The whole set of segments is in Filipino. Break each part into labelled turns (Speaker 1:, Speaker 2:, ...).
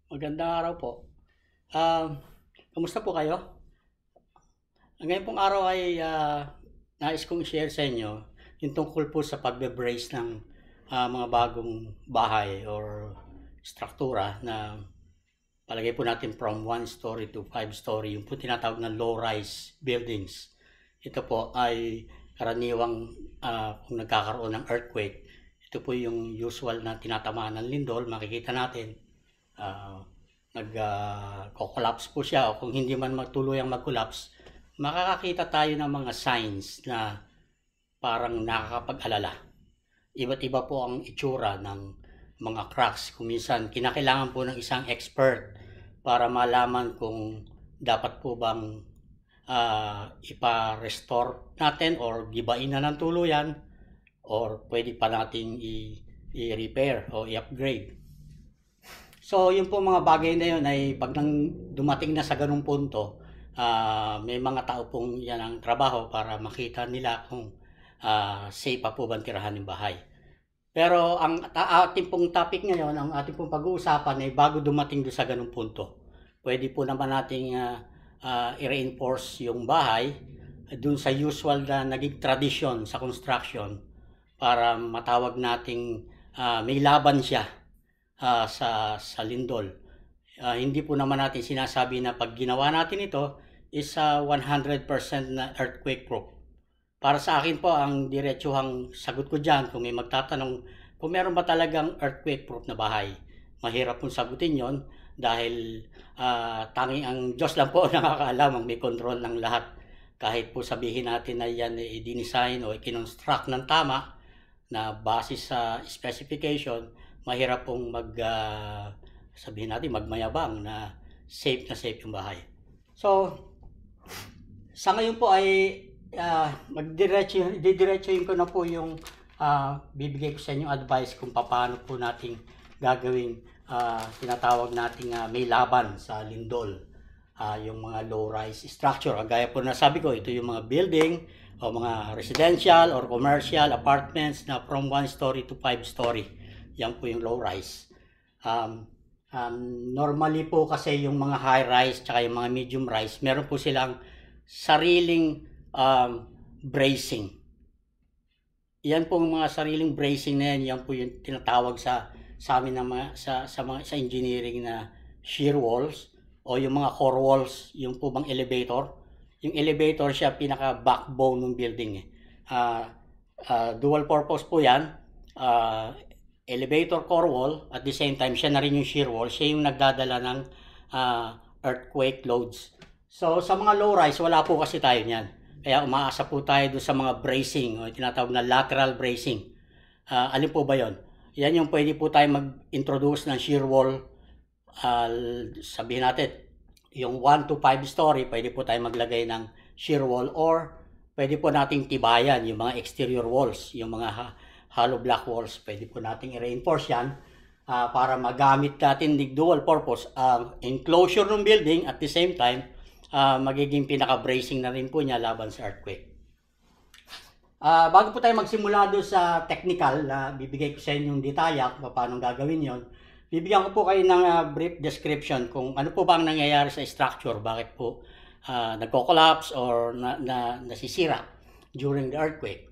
Speaker 1: Magandang araw po. Kamusta po kayo? Ngayon pong araw ay nais kong share sa inyo yung tungkol po sa pagbe-brace ng mga bagong bahay or struktura na palagay po natin from 1 story to 5 story, yung po tinatawag na low-rise buildings. Ito po ay karaniwang kung nagkakaroon ng earthquake, ito po yung usual na tinatamaan ng lindol, makikita natin. Nag-collapse po siya, o kung hindi man magtuluyang mag-collapse, makakakita tayo ng mga signs na parang nakakapag-alala. Iba't iba po ang itsura ng mga cracks. Kung minsan, kinakailangan po ng isang expert para malaman kung dapat po bang ipa-restore natin or gibain na ng tuluyan, or pwede pa nating i-repair o i-upgrade. So, yung po mga bagay na yun ay pag dumating na sa ganung punto, may mga tao pong yan ang trabaho para makita nila kung safe pa po bang tirahan yung bahay. Pero ang ating pong topic ngayon, ang ating pong pag-uusapan ay bago dumating doon sa ganung punto. Pwede po naman nating i-reinforce yung bahay doon sa usual na naging tradition sa construction para matawag nating may laban siya sa lindol. Hindi po naman natin sinasabi na pag ginawa natin ito is 100% na earthquake proof. Para sa akin po, ang diretsuhang sagot ko dyan, kung may magtatanong kung meron ba talagang earthquake proof na bahay, mahirap pong sagutin yon dahil tanging ang Diyos lang po nakakaalam, ang may control ng lahat. Kahit po sabihin natin na yan i-design o i-construct ng tama na base sa specification, mahirap pong sabihin natin magmayabang na safe yung bahay. So, sa ngayon po ay didiretsuhin ko na po yung bibigay ko sa inyo advice kung paano po nating gagawing tinatawag nating may laban sa lindol, yung mga low-rise structure. Gaya po na sabi ko, ito yung mga building o mga residential or commercial apartments na from 1 story to 5 story. Yan po yung low-rise. Normally po kasi yung mga high-rise tsaka yung mga medium-rise, meron po silang sariling bracing. Yan po mga sariling bracing na yan po yung tinatawag sa amin na sa engineering na shear walls o yung mga core walls, yung po bang elevator. Yung elevator siya pinaka-backbone ng building. Dual purpose po yan. Elevator core wall, at the same time siya na rin yung shear wall, siya yung nagdadala ng earthquake loads. So sa mga low rise, wala po kasi tayo niyan. Kaya umaasa po tayo doon sa mga bracing o tinatawag na lateral bracing. Alin po ba yon? Yan yung pwede po tayo mag-introduce ng shear wall. Sabihin natin, yung 1 to 5 story, pwede po tayo maglagay ng shear wall, or pwede po nating tibayan yung mga exterior walls, yung mga hollow block walls, pwede po nating i-reinforce yan para magamit natin ng dual purpose enclosure ng building, at the same time magiging pinaka-bracing na rin po niya laban sa earthquake. Bago po tayo magsimula doon sa technical, bibigay ko sa inyo yung detalya kung paano gagawin yon. Bibigyan ko po kayo ng brief description kung ano po ba ang nangyayari sa structure, bakit po nagko-collapse or nasisira during the earthquake.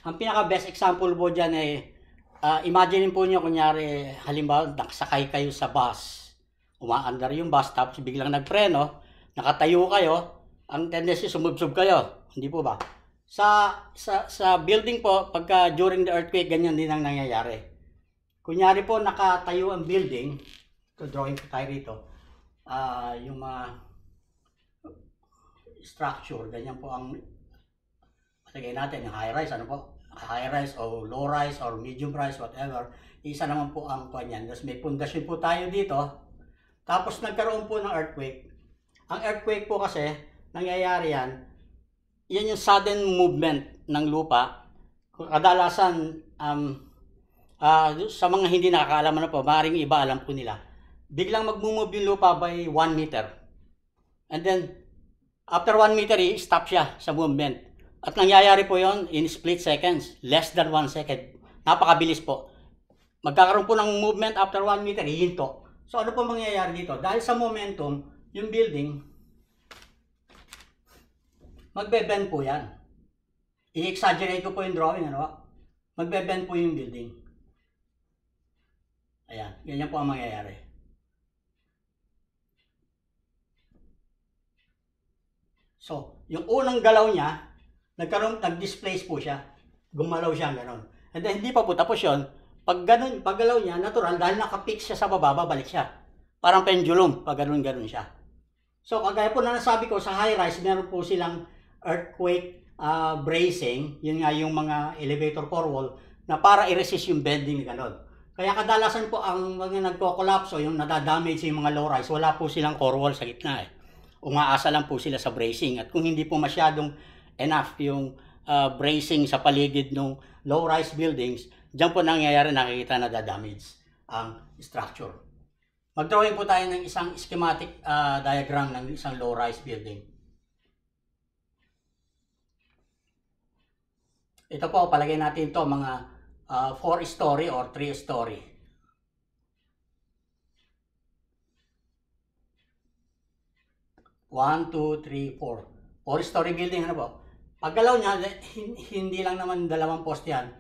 Speaker 1: Ang pinaka-best example po dyan ay, imagine po nyo, kunyari, halimbawa, nakasakay kayo sa bus. Umaandar yung bus, tapos biglang nagpreno, nakatayo kayo, ang tendency sumubsob kayo. Hindi po ba? Sa building po, pagka during the earthquake, ganyan din ang nangyayari. Kunyari po, nakatayo ang building, ito, drawing ko tayo rito, yung structure, ganyan po ang patagay natin, yung high-rise, ano po? High-rise o low-rise or medium-rise, whatever. Isa naman po ang kanyan. Tapos may pundasyon po tayo dito. Tapos nagkaroon po ng earthquake. Ang earthquake po kasi, nangyayari yan yung sudden movement ng lupa. Kadalasan, sa mga hindi nakakaalaman na po, maaaring iba alam po nila. Biglang mag-move yung lupa by 1 meter. And then, after 1 meter, i-stop siya sa movement. At nangyayari po yon in split seconds, less than 1 second. Napakabilis po. Magkakaroon po ng movement after 1 meter, hihinto. So ano po mangyayari dito? Dahil sa momentum, yung building, magbe-bend po yan. I-exaggerate ko po yung drawing, ano? Magbe-bend po yung building. Ayan, ganyan po ang mangyayari. So, yung unang galaw niya, nag-displace po siya. Gumalaw siya, gano'n. And then, hindi pa po tapos yun. Pag galaw niya, natural, dahil nakapix siya sa baba, babalik siya. Parang pendulum, pag gano'n siya. So, kagaya po na nasabi ko, sa high-rise, meron po silang earthquake bracing, yun nga yung mga elevator core wall, na para i-resist yung bending, gano'n. Kaya kadalasan po ang mga nagko-collapse, yung nadadamage yung mga low-rise, wala po silang core wall sa gitna eh. Umaasa lang po sila sa bracing. At kung hindi po masyadong enough yung bracing sa paligid ng low-rise buildings, diyan po nangyayari, nakikita na damage ang structure. Mag-drawing po tayo ng isang schematic diagram ng isang low-rise building. Ito po, palagay natin ito mga 4-story or 3-story. One, two, three, 4. 4-story building, ano po? Paggalaw niya, hindi lang naman 2 poste yan.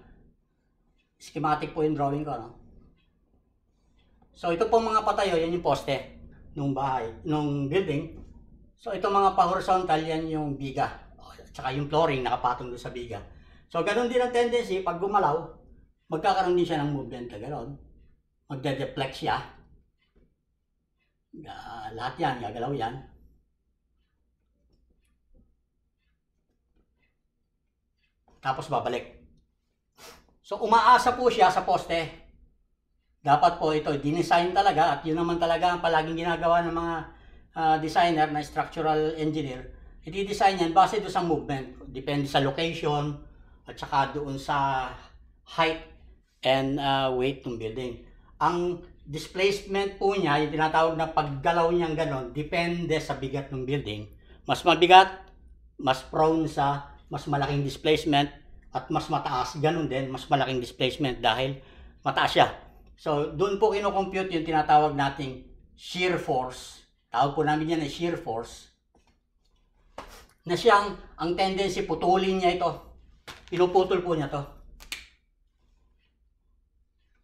Speaker 1: Schematic po yung drawing ko, no? So, ito pong mga patayo, yan yung poste nung bahay, nung building. So, ito mga pa-horizontal, yan yung biga. At saka yung flooring, nakapatong doon sa biga. So, ganun din ang tendency, pag gumalaw, magkakaroon din siya ng movement na gano'n. Magde-deflect siya. Lahat yan, gagalaw yan. Tapos babalik. So, umaasa po siya sa poste. Dapat po ito, dinesign talaga, at yun naman talaga ang palaging ginagawa ng mga designer na structural engineer. I-design yan base doon sa movement. Depende sa location, at saka doon sa height and weight ng building. Ang displacement po niya, yung tinatawag na paggalaw niyang ganon, depende sa bigat ng building. Mas mabigat, mas prone sa mas malaking displacement, at mas mataas, ganun din, mas malaking displacement dahil mataas siya. So, doon po kinocompute yung tinatawag nating shear force. Tawag po namin yan ay shear force. Na siyang, ang tendency, putulin niya ito. Pinuputol po niya to.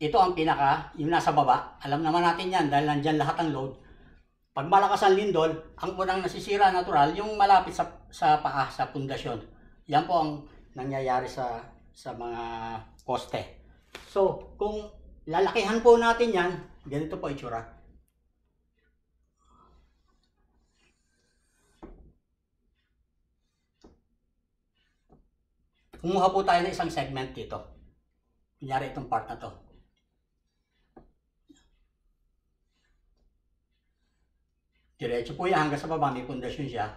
Speaker 1: Ito ang pinaka, yung nasa baba. Alam naman natin yan dahil nandyan lahat ng load. Pag malakas ang lindol, ang unang nasisira natural, yung malapit sa paa, sa pundasyon. Yan po ang nangyayari sa mga poste. So, kung lalakihan po natin yan, ganito po itsura. Kumuha po tayo ng isang segment dito. Kunyari itong part na to. Diretso po yan hanggang sa baba, may pundasyon siya.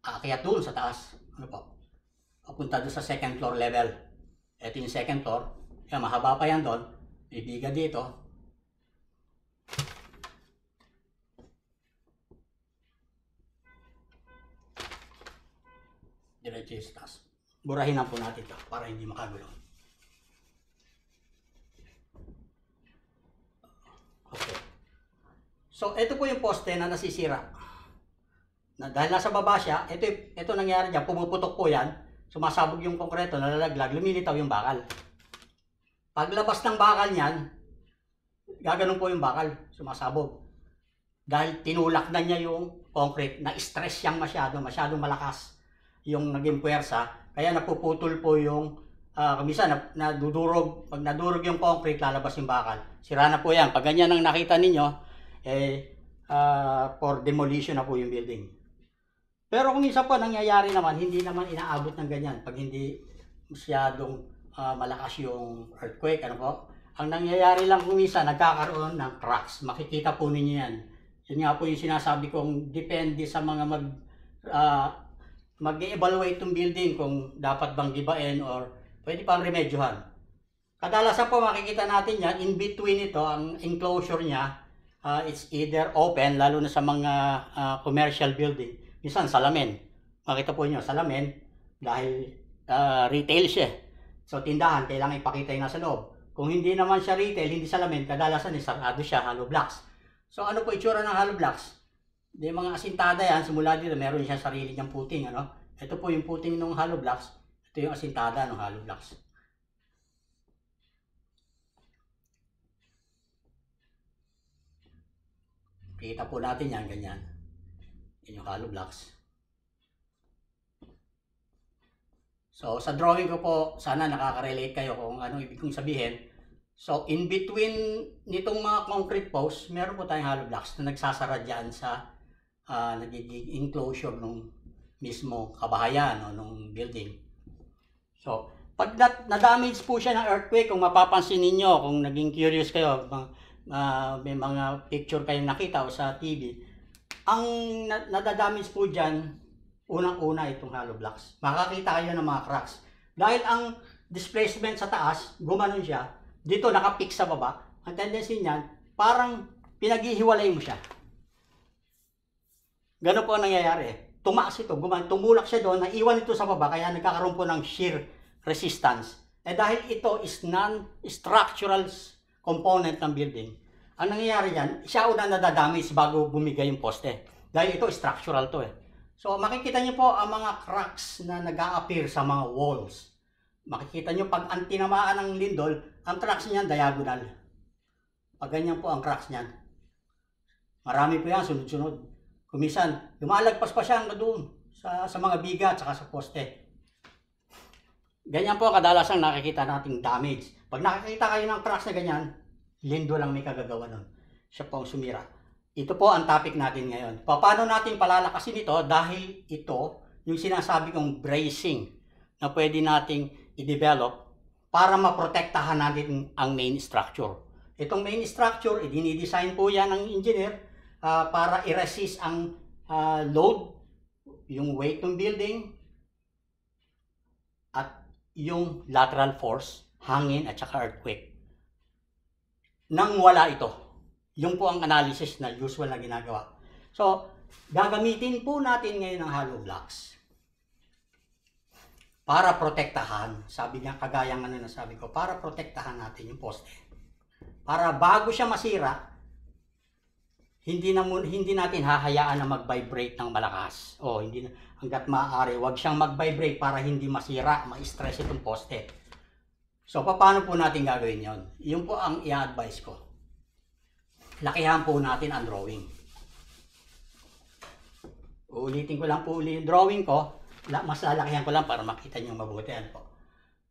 Speaker 1: Aakyat doon sa taas. Ano po? Papunta doon sa second floor level. Ito yung second floor. Kaya mahaba pa yan doon. Bibiga dito. Diretso yung sa taas. Burahin na po natin ito para hindi makagulo. Okay. So, ito po yung poste na nasisira. Dahil nasa baba siya, ito nangyari dyan, pumuputok po yan, sumasabog yung konkreto, nalalaglag, lumilitaw yung bakal. Paglabas ng bakal niyan, gaganon po yung bakal, sumasabog. Dahil tinulak na niya yung concrete, na-stress siyang masyadong malakas yung naging puwersa, kaya napuputol po yung, kamisa nadudurog, pag nadurog yung concrete, lalabas yung bakal. Sira na po yan. Pag ganyan ang nakita ninyo, for demolition na po yung building. Pero kung isa po nangyayari naman, hindi naman inaabot ng ganyan pag hindi masyadong malakas yung earthquake, ano po. Ang nangyayari lang kung isa, nagkakaroon ng cracks. Makikita po ninyo yan. Yun nga po yung sinasabi kong depende sa mga mag-evaluate yung building kung dapat bang gibain or pwede pang remedyohan. Kadalasan po makikita natin yan, in between ito, ang enclosure niya, it's either open, lalo na sa mga commercial building. Minsan salamin. Makita po nyo, salamin, dahil retail siya. So tindahan, kailangan ipakita yung nasa loob. Kung hindi naman siya retail, hindi salamin, kadalasan sarado siya, hollow blocks. So ano po itsura ng hollow blocks? Di mga asintada yan, simula dito, meron siya sarili niyang puting. Ano? Ito po yung puting ng hollow blocks. Ito yung asintada ng hollow blocks. Kita po natin yan, ganyan. Yan yung hollow blocks. So, sa drawing ko po, sana nakaka-relate kayo kung ano ibig kong sabihin. So, in between nitong mga concrete posts, meron po tayong hollow blocks na nagsasara dyan sa nagiging enclosure nung mismo kabahayan o nung building. So, pag na-damage po siya ng earthquake, kung mapapansin ninyo, kung naging curious kayo, may mga picture kayong nakita o sa TV, ang nadadamage po dyan, unang-una itong hollow blocks. Makakita kayo ng mga cracks. Dahil ang displacement sa taas, gumanon siya, dito nakapik sa baba, ang tendency niyan, parang pinaghihiwalay mo siya. Gano'n po ang nangyayari. Tumaas ito, tumulak siya doon, naiwan ito sa baba, kaya nagkakaroon po ng shear resistance. Dahil ito is non-structural component ng building, ang nangyayari yan, siya una nadadamage bago bumigay yung poste. Dahil ito structural to eh. So makikita niyo po ang mga cracks na nag-a-appear sa mga walls. Makikita niyo pag ang tinamaan ng lindol, ang cracks niyan diagonal. Pag ganyan po ang cracks niyan. Marami po yan, sunod-sunod. Kumisan, lumalagpas pa siya hanggang doon sa mga biga at saka sa poste. Ganyan po kadalasan nakikita nating damage. Pag nakikita kayo ng cracks na ganyan, lindol lang may kagagawa nun. Siya po ang sumira. Ito po ang topic natin ngayon. Paano natin palalakasin ito? Dahil ito, yung sinasabi kong bracing na pwede nating i-develop para maprotektahan natin ang main structure. Itong main structure, dinidesign po yan ng engineer para i-resist ang load, yung weight ng building, at yung lateral force, hangin at saka earthquake. Nang wala ito. Yung po ang analysis na usual na ginagawa. So, gagamitin po natin ngayon ang hollow blocks para protektahan. Sabi niya, kagaya ng ano na sabi ko, para protektahan natin yung poste. Para bago siya masira, hindi natin hahayaan na mag-vibrate ng malakas. O hindi hangga't maaari, wag siyang mag-vibrate para hindi masira, ma-stress itong poste. So, paano po natin gagawin yon? Yun po ang i-advise ko. Lakihan po natin ang drawing. Uulitin ko lang po yung drawing ko. Mas lalakihan ko lang para makita nyo mabuti. Po.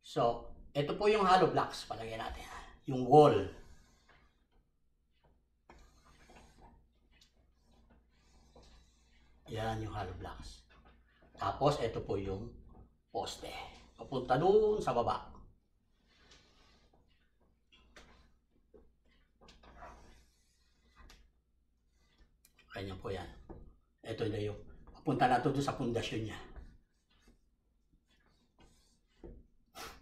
Speaker 1: So, ito po yung hollow blocks. Palagay natin. Yung wall. Yan yung hollow blocks. Tapos, ito po yung poste. Papunta doon sa baba. Ganyan po yan. Ito na yung papunta na ito doon sa pundasyon niya.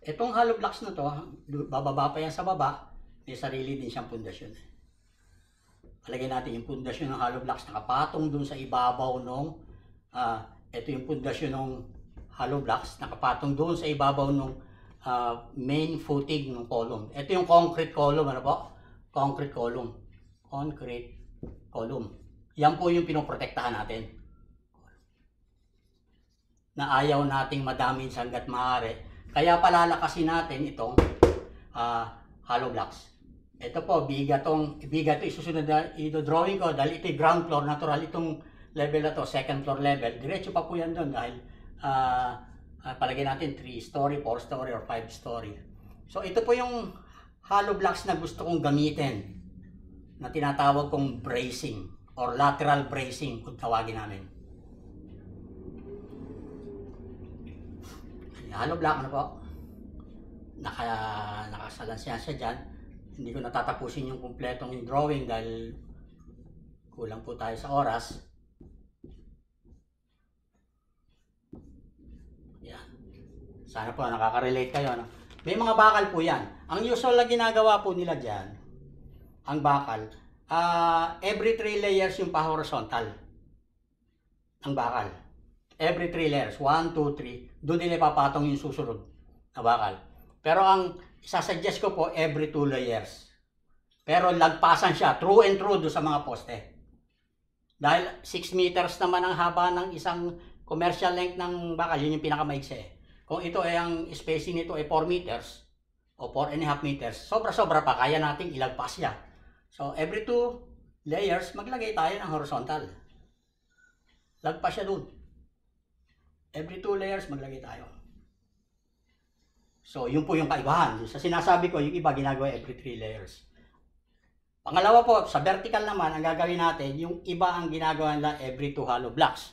Speaker 1: Itong hollow blocks na to, bababa pa yan sa baba, may sarili din siyang pundasyon. Palagay natin yung pundasyon ng hollow blocks nakapatong doon sa ibabaw ng ito yung pundasyon ng hollow blocks nakapatong doon sa ibabaw ng main footing ng column. Ito yung concrete column, ano po? Concrete column. Concrete column. Yan po yung pinoprotektahan natin. Na ayaw nating madamage hanggat maaari. Kaya palalakasin natin itong hollow blocks. Ito po, biga to isusunod na drawing ko dahil ito yung ground floor, natural itong level na to, second floor level. Diretso pa po yan doon dahil palagay natin 3-story, 4-story, or 5-story. So ito po yung hollow blocks na gusto kong gamitin na tinatawag kong bracing or lateral bracing kung tawagin namin. Hollow block na po. Nakasalansiyan siya dyan. Hindi ko natatapusin yung kumpletong yung drawing dahil kulang po tayo sa oras. Yan. Sana po nakaka-relate kayo. No? May mga bakal po yan. Ang usual na ginagawa po nila dyan, ang bakal, every 3 layers yung pa-horizontal. Ang bakal. Every 3 layers. 1, 2, 3. Doon nila ipapatong yung susunod na bakal. Pero ang isasuggest ko po, every 2 layers. Pero lagpasan siya, true and true doon sa mga poste. Dahil 6 meters naman ang haba ng isang commercial length ng bakal, yun yung pinakamaigsi. Kung ito ay ang spacing nito ay 4 meters o 4.5 meters, sobra-sobra pa, kaya nating ilagpas siya. So every 2 layers, maglagay tayo ng horizontal. Lagpas siya dun. Every 2 layers, maglagay tayo. So, yun po yung kaibahan. Sa sinasabi ko, yung iba ginagawa every 3 layers. Pangalawa po, sa vertical naman, ang gagawin natin, yung iba ang ginagawa nila every 2 hollow blocks.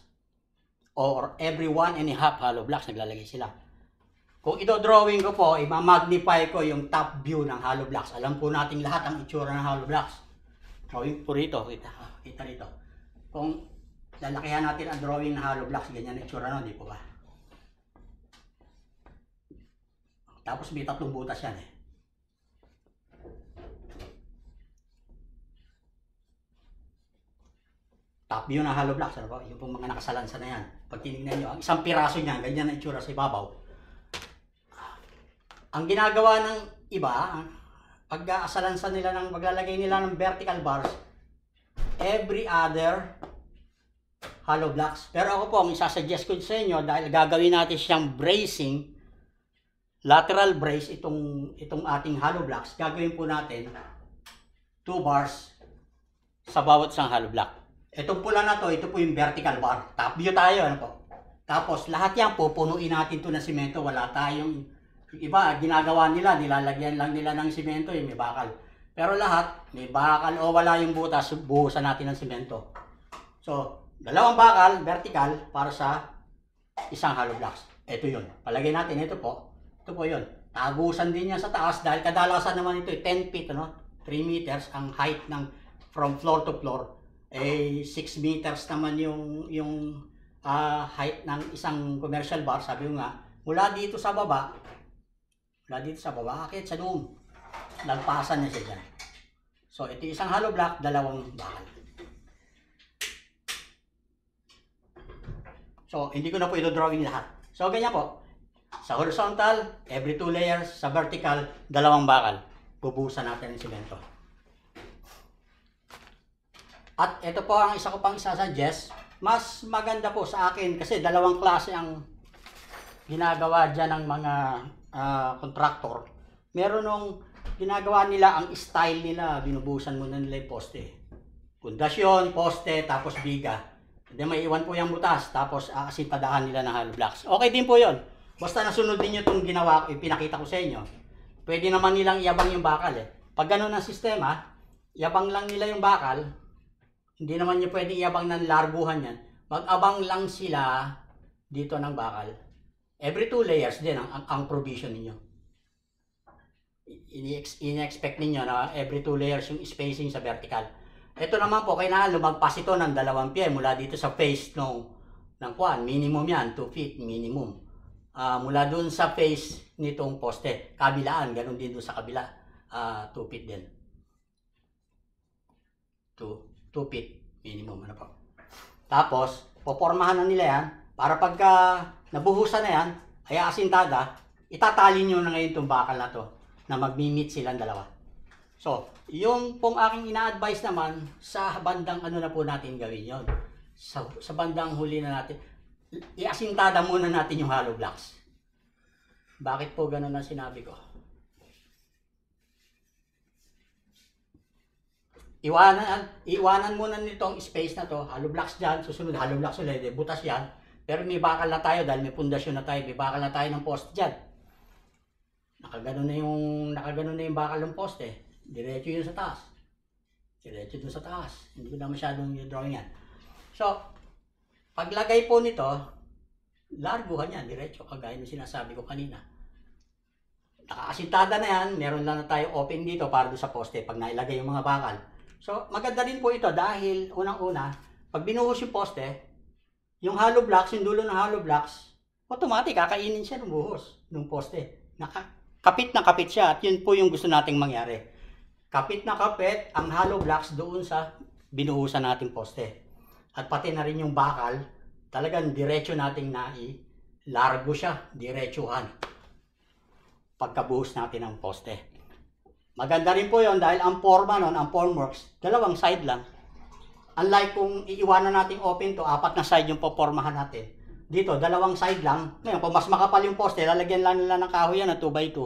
Speaker 1: Or every 1.5 hollow blocks, naglalagay sila. Kung ito-drawing ko po, i-magnify ko yung top view ng hollow blocks. Alam po natin lahat ang itsura ng hollow blocks. Drawing po rito, kita rito. Kung lalakihan natin ang drawing ng hollow blocks, ganyan ang itsura nun, di po ba? Tapos may 3 butas yan eh. Top view ng hollow blocks, ano po? Yung pong mga nakasalansa na yan. Pag tinignan nyo, ang isang piraso niyan, ganyan ang itsura sa ibabaw. Ang ginagawa ng iba, pag-aasalansa nila ng maglalagay nila ng vertical bars, every other hollow blocks. Pero ako po, ang isasuggest ko sa inyo, dahil gagawin natin siyang bracing, lateral brace, itong ating hollow blocks, gagawin po natin 2 bars sa bawat isang hollow block. Itong pula na to, ito po yung vertical bar. Top view tayo, ano po? Tapos lahat yan, pupunuin natin to ng simento. Wala tayong, iba, ginagawa nila, nilalagyan lang nila ng simento, yung may bakal. Pero lahat, may bakal o wala yung butas, buhusan natin ng simento. So, 2 bakal, vertical, para sa isang hollow blocks. Ito yun. Palagay natin, ito po. Ito po yun. Tagusan din niya sa taas dahil kadalasan naman ito 10 feet, ano? 3 meters ang height ng from floor to floor. 6 meters naman yung height ng isang commercial bar. Sabi ko nga, mula dito sa baba, akit sa doon. Lagpasan niya siya dyan. So, ito isang hollow block, 2 bakal. So, hindi ko na po ito drawing lahat. So, ganyan po. Sa horizontal, every 2 layers. Sa vertical, 2 bakal. Bubuhusan natin ng simento. At ito po ang isa ko pang isasuggest. Mas maganda po sa akin kasi 2 klase ang ginagawa dyan ng mga contractor. Meron nung ginagawa nila, ang style nila, binubuhusan muna nila yung poste. Pundasyon, poste, tapos biga. Then may iwan po yung butas, tapos aasintadahan nila ng hollow blocks. Okay din po yon. Basta nasunod din nyo itong ginawa, pinakita ko sa inyo. Pwede naman nilang iabang yung bakal eh. Pag gano'n ang sistema, iabang lang nila yung bakal, hindi naman nyo pwede iabang ng larguhan yan. Mag-abang lang sila dito ng bakal. Every 2 layers din ang provision ninyo. Ini-expect ninyo na every 2 layers yung spacing sa vertical. Ito naman po, kailangan lumagpas ito ng 2 pie mula dito sa face ng kuwan. Minimum yan, 2 feet minimum. Mula dun sa face nitong poste. Kabilaan, ganun din dun sa kabila. 2 feet din. 2 feet minimum. Ano po. Tapos, popormahan na nila yan. Para pagka nabuhusan na yan, ay asintada, itatali nyo na ngayon itong bakal na to na magmi-meet silang 2. So, yung pong aking ina-advise naman, sa bandang ano na po natin gawin yon. Sa bandang huli na natin, iasintada muna natin yung hollow blocks. Bakit po ganun ang sinabi ko? Iwanan muna nitong space na to, hollow blocks dyan, susunod hollow blocks ulit, butas yan. Pero may bakal na tayo dahil may pundasyon na tayo, may bakal na tayo ng poste dyan. Nakaganon na yung bakal ng poste. Diretso yun sa taas. Diretso dun sa taas. Hindi ko na masyadong drawing yan. So, paglagay po nito, larguhan yan, diretso, kagaya ng sinasabi ko kanina. Nakaasintada na yan, meron lang na tayo open dito para doon sa poste pag nailagay yung mga bakal. So, maganda din po ito dahil unang-una, pag binuhos yung poste, yung hollow blocks, yung dulo ng hollow blocks, automatic, kakainin siya ng buhos, ng poste. Kapit na kapit siya at yun po yung gusto nating mangyari. Kapit na kapit ang hollow blocks doon sa binuhusan nating poste. At pati na rin yung bakal, talagang diretso nating largo siya, diretsuhan. pagkabuhos natin ng poste. Maganda rin po yon dahil ang forma nun, ang formworks, dalawang side lang. Unlike kung iiwanan natin open to, 4 na side yung popormahan natin. Dito, dalawang side lang. Ngayon, kung mas makapal yung poste, lalagyan lang nila ng kahoy yan na 2x2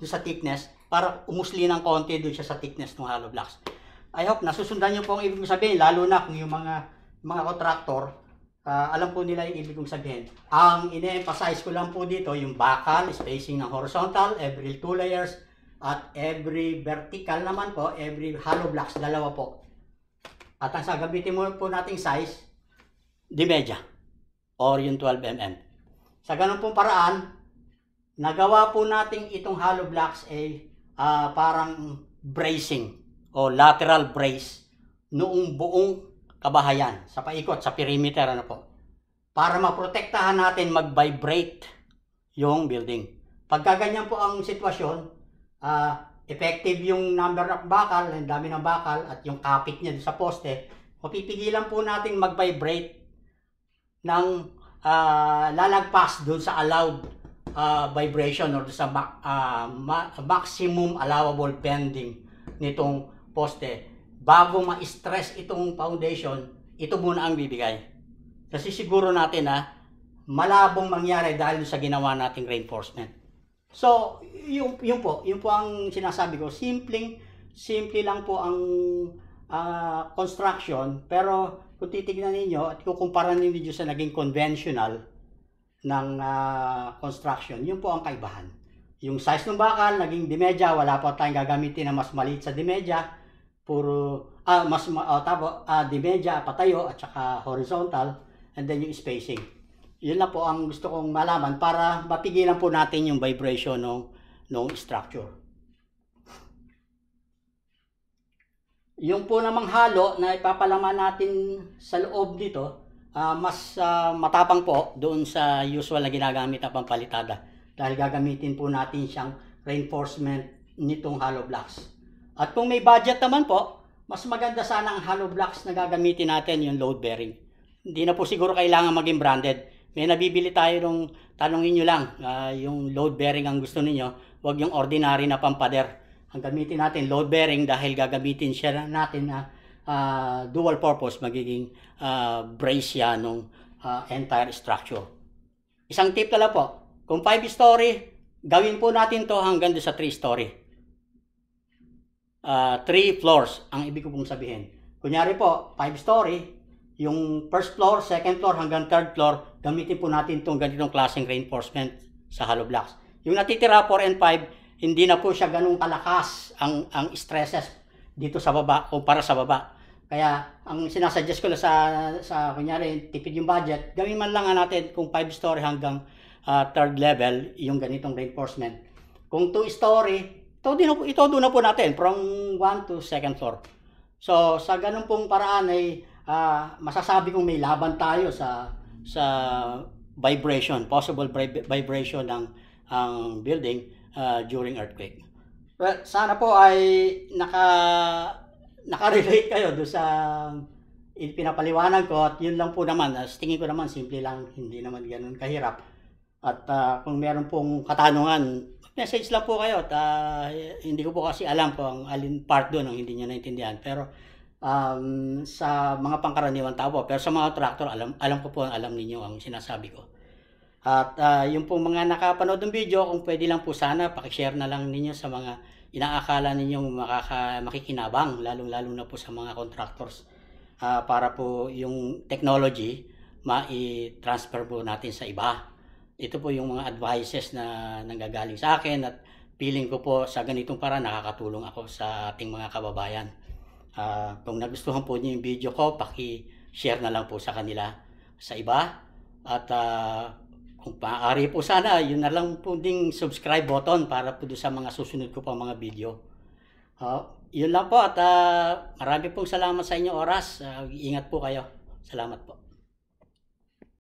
Speaker 1: doon sa thickness para umusli ng konti doon siya sa thickness ng hollow blocks. I hope nasusundan nyo po ang ibig kong sabihin, lalo na kung yung mga contractor, alam po nila yung ibig kong sabihin. Ang ine-emphasize ko lang po dito, yung bakal, spacing ng horizontal, every 2 layers, at every vertical naman po, every hollow blocks, dalawa po. At ang gagamitin mo po nating size, di media, or yung 12 mm. Sa ganun pong paraan, nagawa po natin itong hollow blocks ay parang bracing o lateral brace noong buong kabahayan sa paikot, sa perimeter, ano po, para maprotektahan natin mag-vibrate yung building. Pagka ganyan po ang sitwasyon, effective yung number of bakal, ang dami ng bakal at yung kapit niya sa poste, mapipigilan po natin mag-vibrate ng lalagpas doon sa allowed vibration or sa maximum allowable bending nitong poste. Bago ma-stress itong foundation, ito muna ang bibigay. Kasi siguro natin malabong mangyari dahil sa ginawa nating reinforcement. So, yun po ang sinasabi ko. Simple lang po ang construction, pero kung titignan ninyo at kukumpara ninyo sa naging conventional ng construction, yun po ang kaibahan. Yung size ng bakal, naging dimedya, wala po tayong gagamitin na mas maliit sa dimedya, puro, dimedya, patayo, at saka horizontal, and then yung spacing. Yun lang po ang gusto kong malaman para mapigilan po natin yung vibration ng structure. Yung po namang halo na ipapalaman natin sa loob dito, mas matapang po doon sa usual na ginagamit na pampalitada. Dahil gagamitin po natin siyang reinforcement nitong hollow blocks. At kung may budget naman po, mas maganda sana ang hollow blocks na gagamitin natin yung load bearing. Hindi na po siguro kailangan maging branded. May nabibili tayo nung tanongin nyo lang, yung load bearing ang gusto ninyo, wag yung ordinary na pampader. Ang gamitin natin load bearing dahil gagamitin siya natin na dual purpose, magiging brace yan ng entire structure. Isang tip na lang po, kung 5-story, gawin po natin to hanggang sa 3-story. 3 floors ang ibig ko pong sabihin. Kunyari po, 5-story, yung first floor, second floor, hanggang third floor, gamitin po natin itong ganitong klaseng reinforcement sa hollow blocks. Yung natitira 4 and 5, hindi na po siya ganun kalakas ang stresses dito sa baba kumpara sa baba. Kaya ang sinasuggest ko lang sa kunyari, tipid yung budget, gawin man lang natin kung 5-story hanggang third level, yung ganitong reinforcement. Kung 2-story, ito doon na po natin from 1 to 2nd floor. So sa ganun pong paraan ay masasabi kong may laban tayo sa vibration, possible vibration ng building during earthquake. Well, sana po ay nakarelate kayo doon sa pinapaliwanag ko, at yun lang po naman. Tingin ko naman simple lang, hindi naman ganun kahirap. At kung meron pong katanungan, message lang po kayo. At hindi ko po kasi alam kung alin part doon ang hindi nyo naintindihan. Pero sa mga pangkaraniwan tao po, pero sa mga tractor, alam ko po, alam ninyo ang sinasabi ko. At yung pong mga nakapanood ng video, kung pwede lang po sana, pakishare na lang ninyo sa mga inaakala ninyong makikinabang, lalong-lalo na po sa mga contractors, para po yung technology ma-transfer po natin sa iba. Ito po yung mga advices na nanggagaling sa akin, at feeling ko po sa ganitong paraan nakakatulong ako sa ating mga kababayan. Kung nagustuhan po niyo yung video ko, paki-share na lang po sa kanila, sa iba. At kung maaari po sana, yun na lang po ding subscribe button para po sa mga susunod ko pang mga video. Yun lang po, at marami pong salamat sa inyong oras. Ingat po kayo. Salamat po.